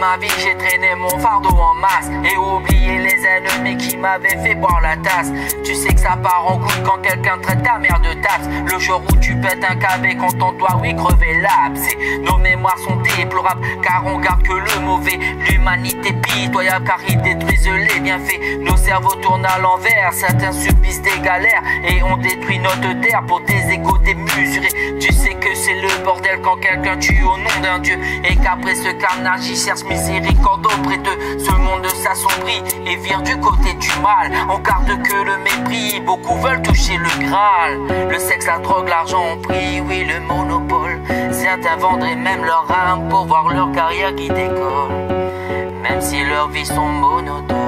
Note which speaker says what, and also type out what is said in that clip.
Speaker 1: ma vie, j'ai traîné mon fardeau en masse et oublié les ennemis qui m'avaient fait boire la tasse. Tu sais que ça part en couille quand quelqu'un traite ta mère de taxe. Le jour où tu pètes un câble quand on doit, oui, crever l'abcès. Nos mémoires sont déplorables car on garde que le mauvais. L'humanité pitoyable car ils détruisent les bienfaits. Nos cerveaux tournent à l'envers, certains subissent des galères et on détruit notre terre pour des égos démesurés. Tu sais que c'est le bordel quand quelqu'un tue au nom d'un dieu et qu'après ce carnage il cherche miséricorde auprès d'eux. Ce monde s'assombrit et vire du côté du mal. On garde que le mépris, beaucoup veulent toucher le Graal. Le sexe, la drogue, l'argent ont pris, oui, le monopole. Certains vendraient même leur âme pour voir leur carrière qui décolle, même si leurs vies sont monotones.